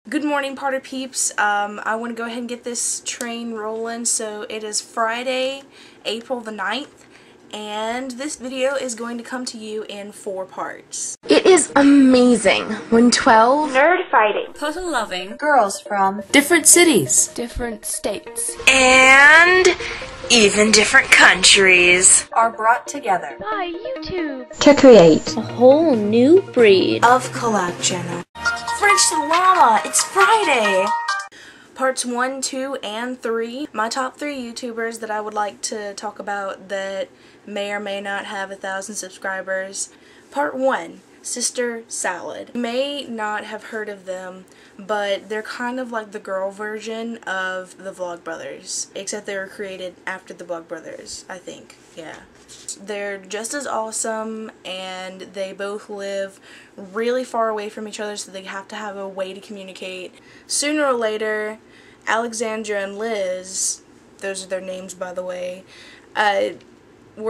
Good morning, Potter peeps. I want to go ahead and get this train rolling. So it is Friday, April the 9th, and this video is going to come to you in 4 parts. It is amazing when 12 nerd-fighting, puzzle-loving girls from different cities, different states, and even different countries are brought together by YouTube to create a whole new breed of collab channel. French Llama, it's Friday! Parts 1, 2, and 3. My top 3 YouTubers that I would like to talk about that may or may not have 1,000 subscribers. Part 1, Sister Salad. You may not have heard of them, but they're kind of like the girl version of the Vlogbrothers, except they were created after the Vlogbrothers, I think. Yeah. They're just as awesome, and they both live really far away from each other, so they have to have a way to communicate. Sooner or later, Alexandra and Liz, those are their names by the way,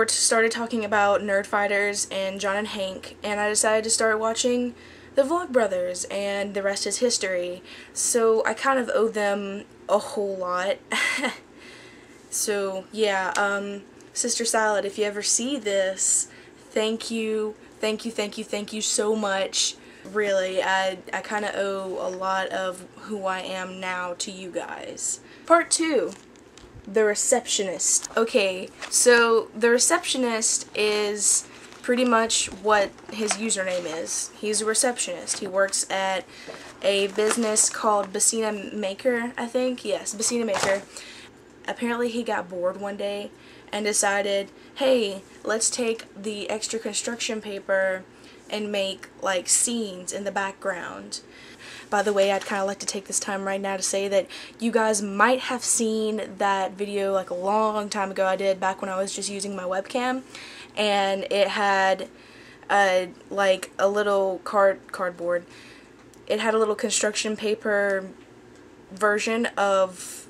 started talking about Nerd Fighters and John and Hank, and I decided to start watching the Vlogbrothers, and the rest is history. So I kind of owe them a whole lot. So yeah, Sister Salad, if you ever see this, thank you so much. Really, I kind of owe a lot of who I am now to you guys. Part 2, The Receptionist. Okay, so The Receptionist is pretty much what his username is. He's a receptionist. He works at a business called Bassina Maker, I think. Yes, Bassina Maker. Apparently he got bored one day and decided, hey, let's take the extra construction paper and make like scenes in the background. By the way, I'd kind of like to take this time right now to say that you guys might have seen that video like a long time ago I did back when I was just using my webcam, and it had like a little cardboard. It had a little construction paper version of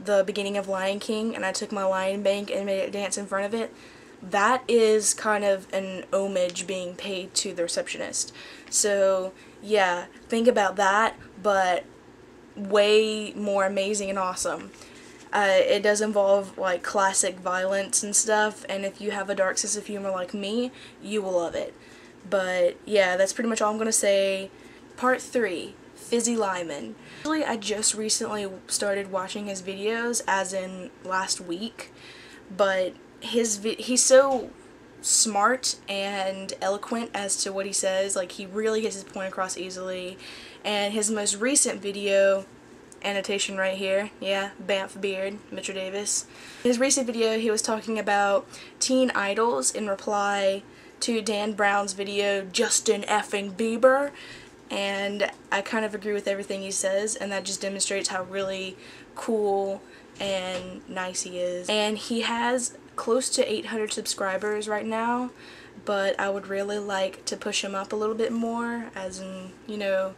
the beginning of Lion King, and I took my lion bank and made it dance in front of it. That is kind of an homage being paid to the receptionist. So yeah, think about that, but way more amazing and awesome. It does involve like classic violence and stuff, and if you have a dark sense of humor like me, you will love it. But yeah, that's pretty much all I'm gonna say. Part 3, Fizzy Lyman. Actually, I just recently started watching his videos, as in last week, but he's so smart and eloquent as to what he says. Like, he really gets his point across easily. And his most recent video, annotation right here, yeah, Bamf Beard, Mitchell Davis. His recent video, he was talking about teen idols in reply to Dan Brown's video, Justin effing Bieber. And I kind of agree with everything he says, and that just demonstrates how really cool and nice he is. And he has close to 800 subscribers right now, but I would really like to push him up a little bit more, as in, you know,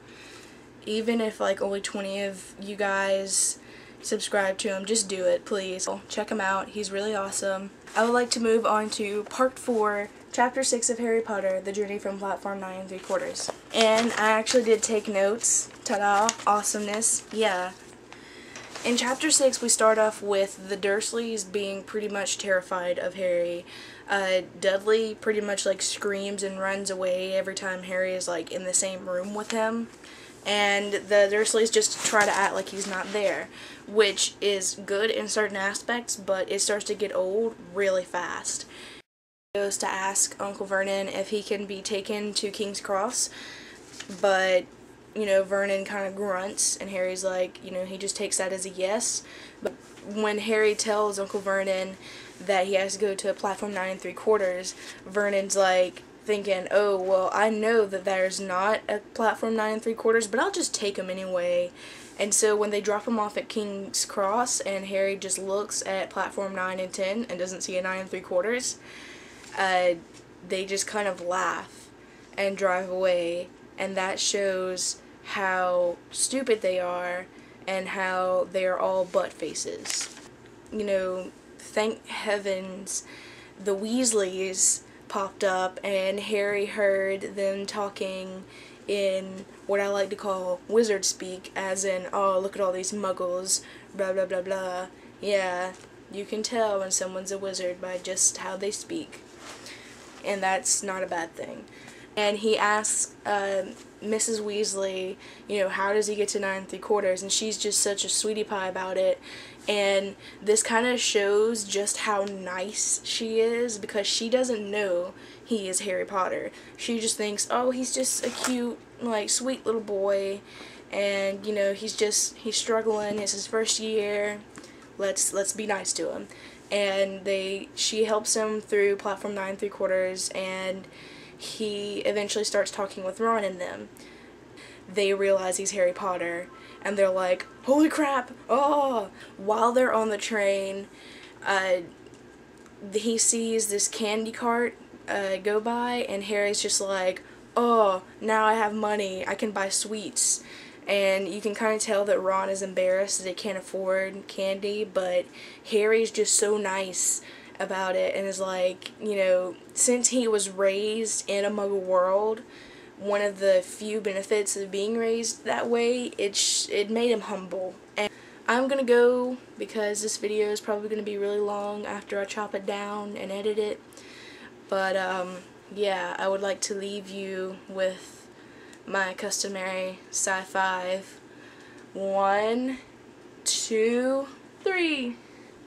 even if like only 20 of you guys subscribe to him, just do it, please. Check him out, he's really awesome. I would like to move on to part 4, Chapter 6 of Harry Potter, The Journey from Platform 9 3/4. And I actually did take notes. Ta-da, awesomeness, yeah. In Chapter 6, we start off with the Dursleys being pretty much terrified of Harry. Dudley pretty much like screams and runs away every time Harry is like in the same room with him. And the Dursleys just try to act like he's not there, which is good in certain aspects, but it starts to get old really fast. He goes to ask Uncle Vernon if he can be taken to King's Cross, but you know, Vernon kind of grunts, and Harry's like, you know, he just takes that as a yes. But when Harry tells Uncle Vernon that he has to go to a Platform 9 3/4, Vernon's like thinking, oh, well, I know that there's not a Platform 9 3/4, but I'll just take him anyway. And so when they drop him off at King's Cross, and Harry just looks at Platform 9 and 10 and doesn't see a 9 3/4, they just kind of laugh and drive away, and that shows how stupid they are and how they are all butt faces. You know, thank heavens the Weasleys popped up and Harry heard them talking in what I like to call wizard speak, as in, oh, look at all these muggles, blah blah blah blah. Yeah, you can tell when someone's a wizard by just how they speak, and that's not a bad thing. And he asks Mrs. Weasley, you know, how does he get to 9 3/4? And she's just such a sweetie pie about it. And this kind of shows just how nice she is, because she doesn't know he is Harry Potter. She just thinks, oh, he's just a cute, like, sweet little boy, and, you know, he's struggling, it's his first year, let's be nice to him. And she helps him through platform 9 3/4, and he eventually starts talking with Ron and them. They realize he's Harry Potter, and they're like, holy crap, oh! While they're on the train, he sees this candy cart go by, and Harry's just like, oh, now I have money, I can buy sweets. And you can kind of tell that Ron is embarrassed that they can't afford candy, but Harry's just so nice about it, and is like, you know, since he was raised in a Muggle world, one of the few benefits of being raised that way, it made him humble. And I'm gonna go, because this video is probably gonna be really long after I chop it down and edit it. But yeah, I would like to leave you with my customary sci-fi. 1, 2, 3.